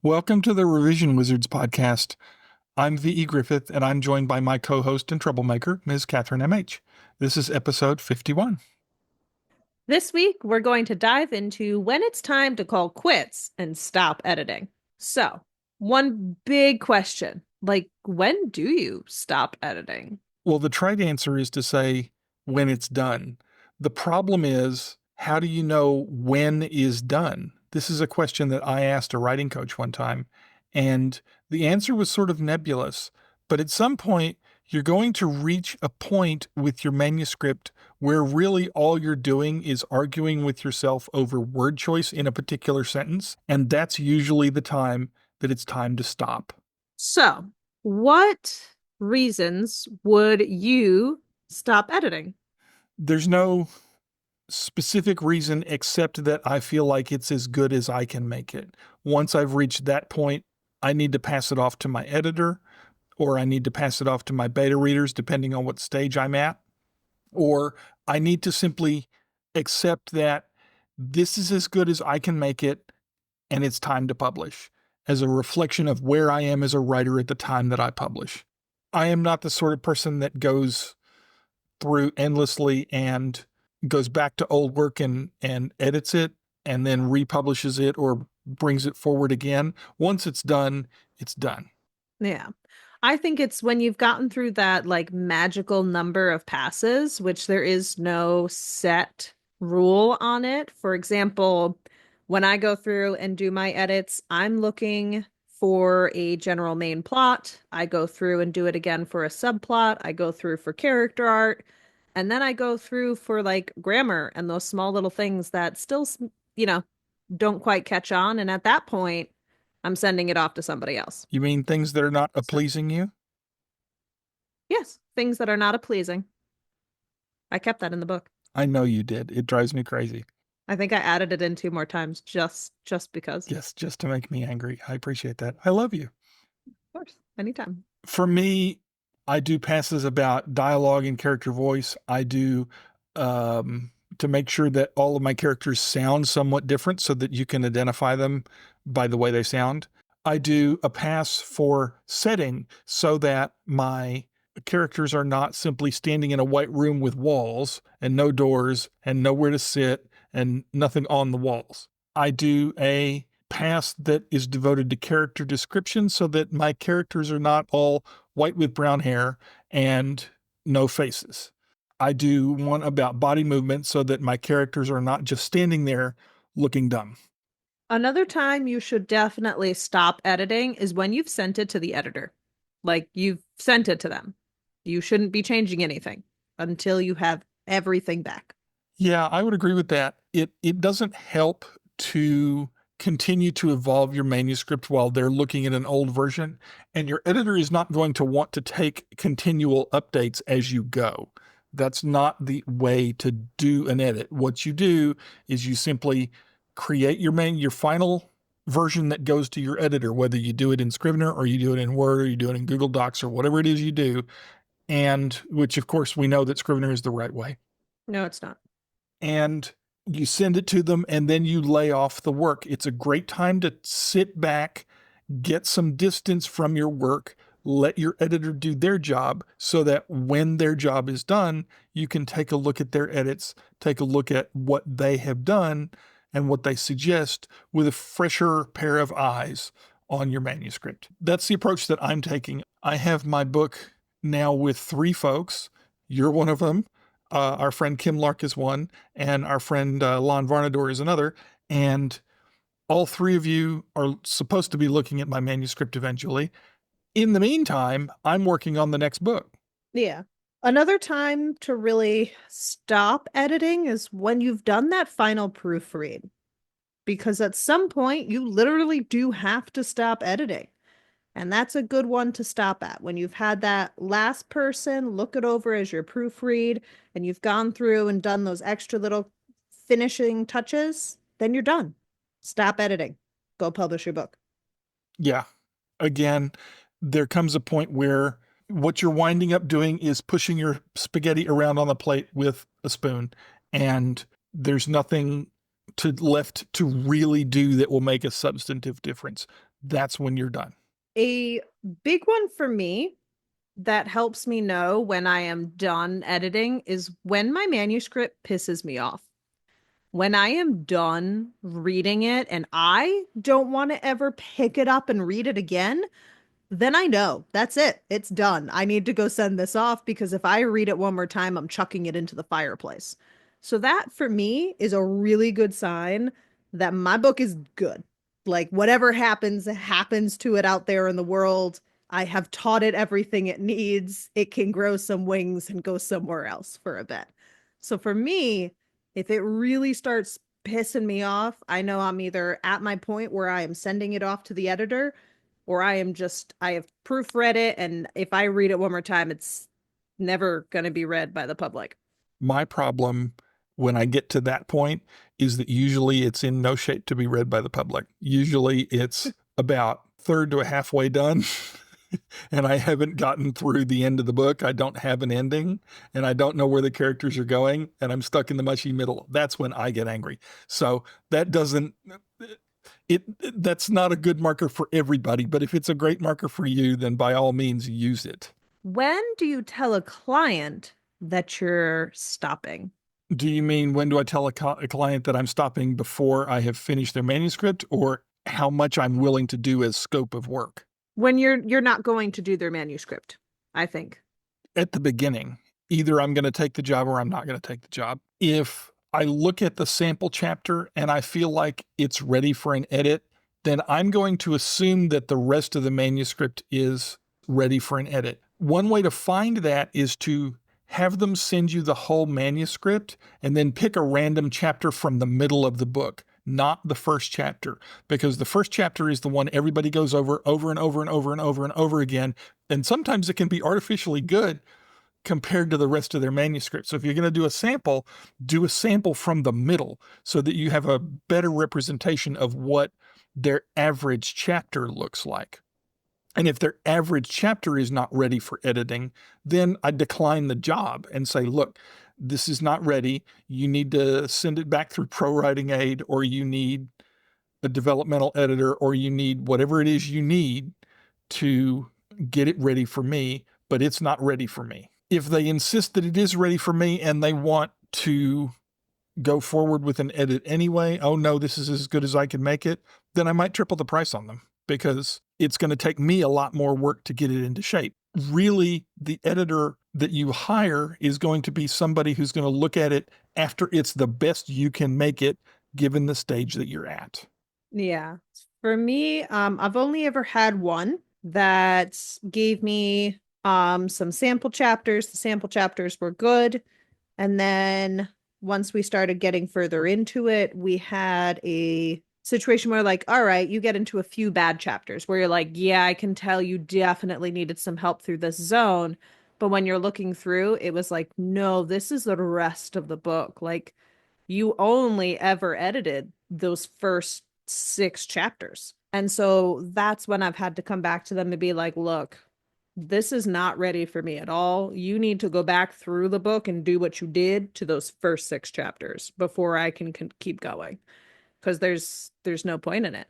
Welcome to the Revision Wizards podcast. I'm V.E. Griffith, and I'm joined by my co-host and troublemaker, Ms. Catherine M.H. This is episode 51. This week, we're going to dive into when it's time to call quits and stop editing. So, one big question, when do you stop editing? Well, the trite answer is to say when it's done. The problem is, how do you know when is done? This is a question that I asked a writing coach one time, and the answer was sort of nebulous. But at some point, you're going to reach a point with your manuscript where really all you're doing is arguing with yourself over word choice in a particular sentence, and that's usually the time that it's time to stop. So, what reasons would you stop editing? There's no specific reason except that I feel like it's as good as I can make it. Once I've reached that point, I need to pass it off to my editor, or I need to pass it off to my beta readers, depending on what stage I'm at, or I need to simply accept that this is as good as I can make it and it's time to publish as a reflection of where I am as a writer at the time that I publish. I am not the sort of person that goes through endlessly and goes back to old work and edits it and then republishes it or brings it forward again. Once it's done, it's done. Yeah. I think it's when you've gotten through that magical number of passes, which there is no set rule on it. For example, when I go through and do my edits, I'm looking for a general main plot. I go through and do it again for a subplot. I go through for character art. And then I go through for grammar and those small little things that still, don't quite catch on. And at that point, I'm sending it off to somebody else. You mean things that are not pleasing you? Yes, things that are not pleasing. I kept that in the book. I know you did. It drives me crazy. I think I added it in 2 more times just because. Yes, just to make me angry. I appreciate that. I love you. Of course, anytime. For me, I do passes about dialogue and character voice. I do to make sure that all of my characters sound somewhat different so that you can identify them by the way they sound. I do a pass for setting so that my characters are not simply standing in a white room with walls and no doors and nowhere to sit and nothing on the walls. I do a pass that is devoted to character description so that my characters are not all white with brown hair and no faces. I do one about body movement so that my characters are not just standing there looking dumb. Another time you should definitely stop editing is when you've sent it to the editor. You've sent it to them. You shouldn't be changing anything until you have everything back. Yeah, I would agree with that. It doesn't help to continue to evolve your manuscript while they're looking at an old version, and your editor is not going to want to take continual updates as you go. That's not the way to do an edit. What you do is you simply create your final version that goes to your editor, whether you do it in Scrivener or you do it in Word or you do it in Google Docs or whatever it is you do, and which of course we know that Scrivener is the right way. No, it's not. And you send it to them and then you lay off the work. It's a great time to sit back, get some distance from your work, let your editor do their job so that when their job is done, you can take a look at their edits, take a look at what they have done and what they suggest with a fresher pair of eyes on your manuscript. That's the approach that I'm taking. I have my book now with 3 folks. You're one of them. Our friend Kim Lark is one, and our friend Lon Varnador is another. And all 3 of you are supposed to be looking at my manuscript eventually. In the meantime, I'm working on the next book. Yeah. Another time to really stop editing is when you've done that final proofread. Because at some point, you literally do have to stop editing. And that's a good one to stop at. When you've had that last person look it over as your proofread and you've gone through and done those extra little finishing touches, then you're done. Stop editing. Go publish your book. Yeah. Again, there comes a point where what you're winding up doing is pushing your spaghetti around on the plate with a spoon, and there's nothing left to really do that will make a substantive difference. that's when you're done. A big one for me that helps me know when I am done editing is when my manuscript pisses me off. When I am done reading it and I don't want to ever pick it up and read it again, then I know that's it. It's done. I need to go send this off because if I read it one more time, I'm chucking it into the fireplace. So that for me is a really good sign that my book is good. Like whatever happens, happens to it out there in the world. I have taught it everything it needs. It can grow some wings and go somewhere else for a bit. So for me, if it really starts pissing me off, I know I'm either at my point where I am sending it off to the editor or I have proofread it. And if I read it one more time, it's never going to be read by the public. My problem when I get to that point is that usually it's in no shape to be read by the public. Usually it's about third to a halfway done. And I haven't gotten through the end of the book. I don't have an ending and I don't know where the characters are going and I'm stuck in the mushy middle. That's when I get angry. So that doesn't, that's not a good marker for everybody, but if it's a great marker for you, then by all means use it. When do you tell a client that you're stopping? Do you mean when do I tell a client that I'm stopping before I have finished their manuscript, or how much I'm willing to do as scope of work? When you're not going to do their manuscript, I think. At the beginning, either I'm going to take the job or I'm not going to take the job. If I look at the sample chapter and I feel like it's ready for an edit, then I'm going to assume that the rest of the manuscript is ready for an edit. One way to find that is to have them send you the whole manuscript and then pick a random chapter from the middle of the book, not the first chapter, because the first chapter is the one everybody goes over and over and over and over and over again. And sometimes it can be artificially good compared to the rest of their manuscript. So if you're going to do a sample from the middle so that you have a better representation of what their average chapter looks like. And if their average chapter is not ready for editing, then I decline the job and say, look, this is not ready. You need to send it back through Pro Writing Aid, or you need a developmental editor, or you need whatever it is you need to get it ready for me, but it's not ready for me. If they insist that it is ready for me and they want to go forward with an edit anyway, oh no, this is as good as I can make it, then I might triple the price on them because it's going to take me a lot more work to get it into shape. Really, the editor that you hire is going to be somebody who's going to look at it after it's the best you can make it, given the stage that you're at. Yeah. For me, I've only ever had one that gave me some sample chapters. The sample chapters were good. And then once we started getting further into it, we had a situation where like, all right, you get into a few bad chapters where you're like, yeah, I can tell you definitely needed some help through this zone. But when you're looking through, it was like, no, this is the rest of the book. Like you only ever edited those first 6 chapters. And so that's when I've had to come back to them and be like, look, this is not ready for me at all. You need to go back through the book and do what you did to those first 6 chapters before I can keep going. Because there's no point in it.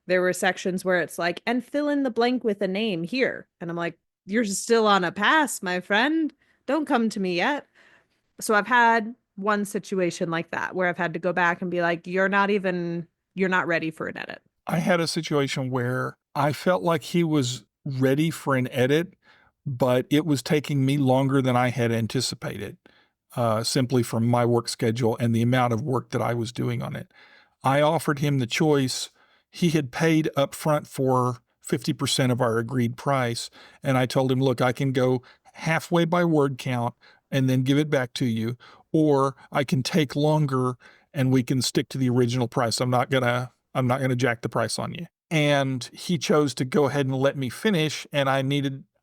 There were sections where it's like, and fill in the blank with a name here. And I'm like, you're still on a pass, my friend. Don't come to me yet. So I've had one situation like that where I've had to go back and be like, you're not ready for an edit. I had a situation where I felt like he was ready for an edit, but it was taking me longer than I had anticipated, simply from my work schedule and the amount of work that I was doing on it. I offered him the choice. He had paid up front for 50% of our agreed price. And I told him, look, I can go halfway by word count and then give it back to you, or I can take longer and we can stick to the original price. I'm not going to jack the price on you. And he chose to go ahead and let me finish. And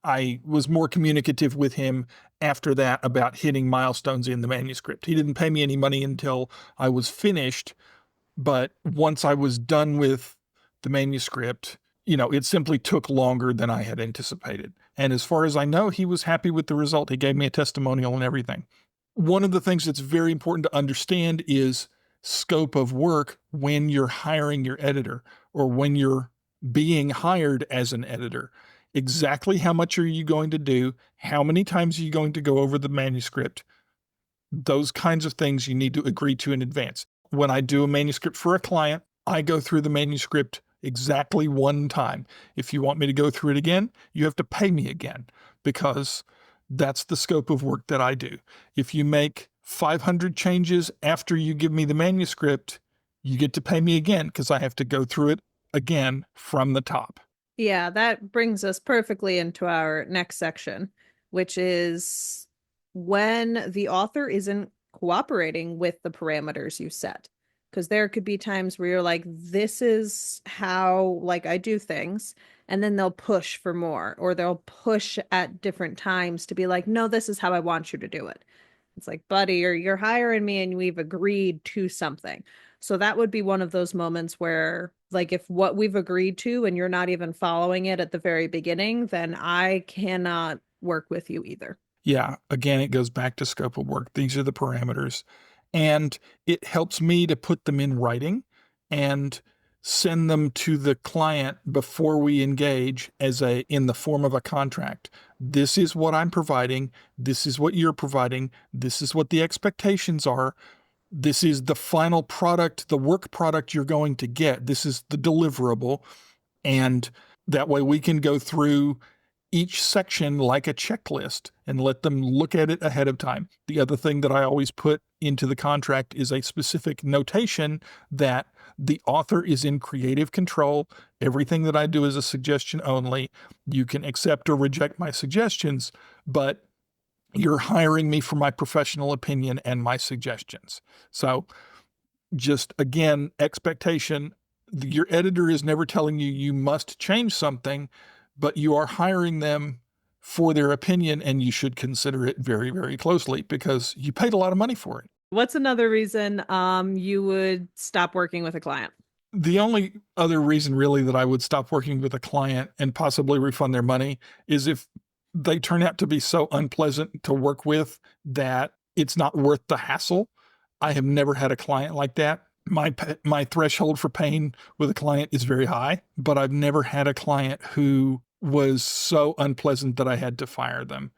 I was more communicative with him after that about hitting milestones in the manuscript. He didn't pay me any money until I was finished. But once I was done with the manuscript, it simply took longer than I had anticipated. And as far as I know, he was happy with the result. He gave me a testimonial and everything. One of the things that's very important to understand is scope of work when you're hiring your editor or when you're being hired as an editor. Exactly how much are you going to do? How many times are you going to go over the manuscript? Those kinds of things you need to agree to in advance. When I do a manuscript for a client, I go through the manuscript exactly one time. If you want me to go through it again, you have to pay me again because that's the scope of work that I do. If you make 500 changes after you give me the manuscript, you get to pay me again because I have to go through it again from the top. Yeah, that brings us perfectly into our next section, which is when the author isn't cooperating with the parameters you set. Because there could be times where you're like, this is how like I do things, and then they'll push for more, or they'll push at different times to be like, no, this is how I want you to do it. It's like, buddy, you're hiring me and we've agreed to something. So that would be one of those moments where, like, if what we've agreed to and you're not even following it at the very beginning, then I cannot work with you either. Yeah, again, it goes back to scope of work. These are the parameters. And it helps me to put them in writing and send them to the client before we engage as in the form of a contract. This is what I'm providing. This is what you're providing. This is what the expectations are. This is the final product, the work product you're going to get. This is the deliverable. And that way we can go through each section like a checklist and let them look at it ahead of time. The other thing that I always put into the contract is a specific notation that the author is in creative control. Everything that I do is a suggestion only. You can accept or reject my suggestions, but you're hiring me for my professional opinion and my suggestions. So just again, expectation. Your editor is never telling you you must change something, but you are hiring them for their opinion and you should consider it very, very closely because you paid a lot of money for it. What's another reason you would stop working with a client? The only other reason really that I would stop working with a client and possibly refund their money is if they turn out to be so unpleasant to work with that it's not worth the hassle. I have never had a client like that. My threshold for pain with a client is very high, but I've never had a client who was so unpleasant that I had to fire them.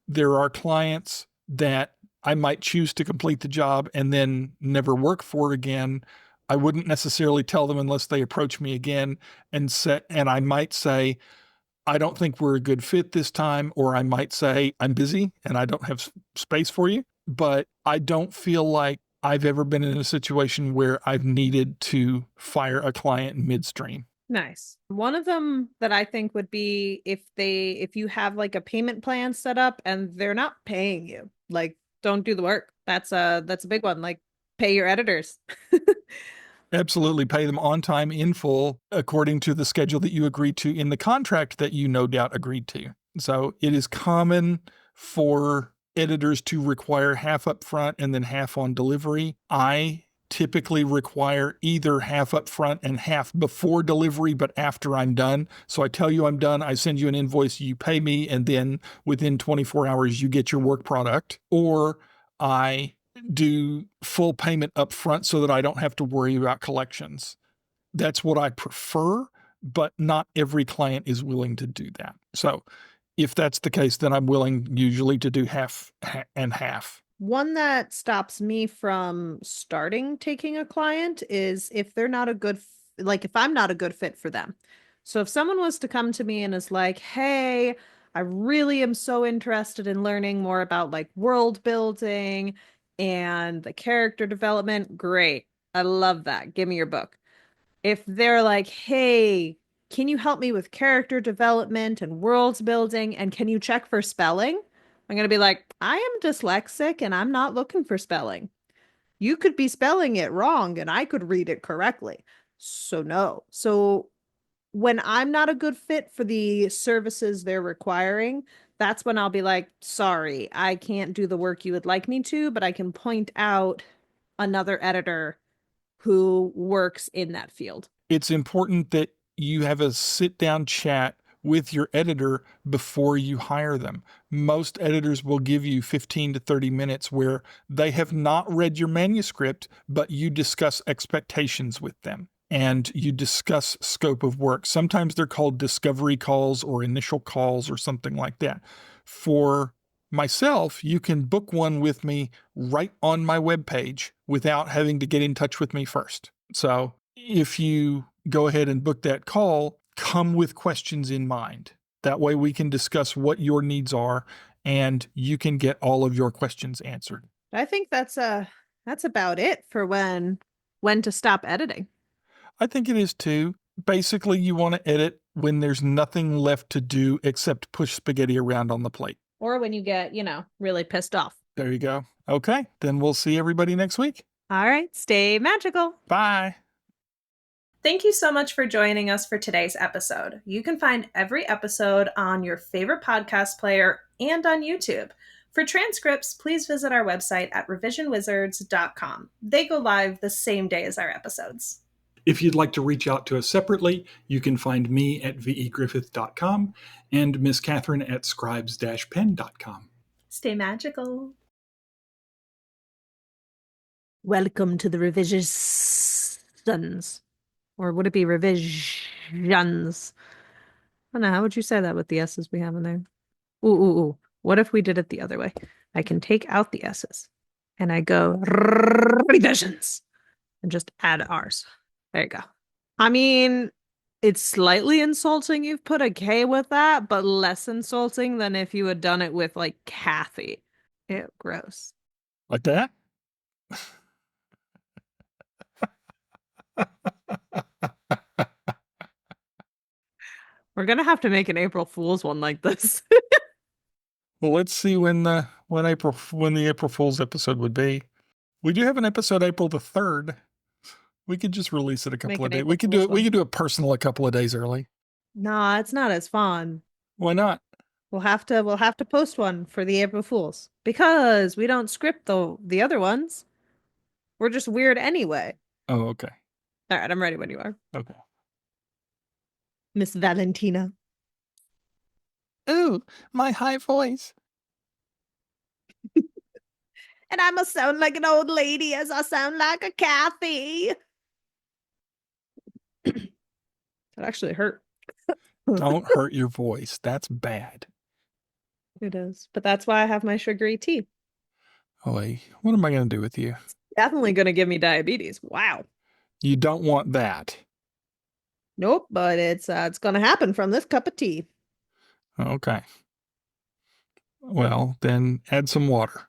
There are clients that I might choose to complete the job and then never work for again. I wouldn't necessarily tell them unless they approach me again and I might say, I don't think we're a good fit this time, or I might say, I'm busy and I don't have space for you. But I don't feel like I've ever been in a situation where I've needed to fire a client midstream. Nice. One of them that I think would be if you have like a payment plan set up and they're not paying you, like don't do the work. That's a big one. Like pay your editors. Absolutely pay them on time in full according to the schedule that you agreed to in the contract that you no doubt agreed to. So it is common for editors to require half up front and then half on delivery. I typically require either half up front and half before delivery, but after I'm done. So I tell you I'm done, I send you an invoice, you pay me, and then within 24 hours, you get your work product. Or I do full payment up front so that I don't have to worry about collections. That's what I prefer, but not every client is willing to do that. So if that's the case, then I'm willing usually to do half and half. One that stops me from starting taking a client is if they're not a good, like if I'm not a good fit for them. So if someone was to come to me and is like, hey, I really am so interested in learning more about like world building and the character development, great. I love that. Give me your book. If they're like, hey, can you help me with character development and world building? And can you check for spelling? I'm going to be like, I am dyslexic and I'm not looking for spelling. You could be spelling it wrong and I could read it correctly. So, no. So, when I'm not a good fit for the services they're requiring, that's when I'll be like, sorry, I can't do the work you would like me to, but I can point out another editor who works in that field. It's important that you have a sit down chat with your editor before you hire them. Most editors will give you 15 to 30 minutes where they have not read your manuscript, but you discuss expectations with them. and you discuss scope of work. Sometimes they're called discovery calls or initial calls or something like that. For myself, you can book one with me right on my webpage without having to get in touch with me first. So if you go ahead and book that call, come with questions in mind. That way we can discuss what your needs are and you can get all of your questions answered. I think that's about it for when to stop editing. I think it is too. Basically, you want to edit when there's nothing left to do except push spaghetti around on the plate. Or when you get, really pissed off. There you go. Okay, then we'll see everybody next week. All right, stay magical. Bye. Thank you so much for joining us for today's episode. You can find every episode on your favorite podcast player and on YouTube. For transcripts, please visit our website at revisionwizards.com. They go live the same day as our episodes. If you'd like to reach out to us separately, you can find me at vegriffith.com and Miss Catherine at scribes-pen.com. Stay magical. Welcome to the revisions. Or would it be revisions? I don't know. How would you say that with the S's we have in there? Ooh. What if we did it the other way? I can take out the S's and I go revisions and just add R's. There you go. I mean, it's slightly insulting you've put a K with that, but less insulting than if you had done it with like Kathy. Ew, gross. Like that? We're gonna have to make an April Fool's one like this. Well, let's see when the April Fool's episode would be. We do have an episode April the 3rd. We could just release it a couple of days. We could do it. We could do it personal a couple of days early. Nah, it's not as fun. Why not? We'll have to post one for the April Fools because we don't script the other ones. We're just weird anyway. Oh, okay. All right, I'm ready when you are. Okay. Miss Valentina. Ooh, my high voice. And I must sound like an old lady as I sound like a Kathy. That actually hurt. Don't hurt your voice. That's bad. It is. But that's why I have my sugary tea. Oh, what am I going to do with you? It's definitely going to give me diabetes. Wow. You don't want that. Nope, but it's going to happen from this cup of tea. Okay. Well, then add some water.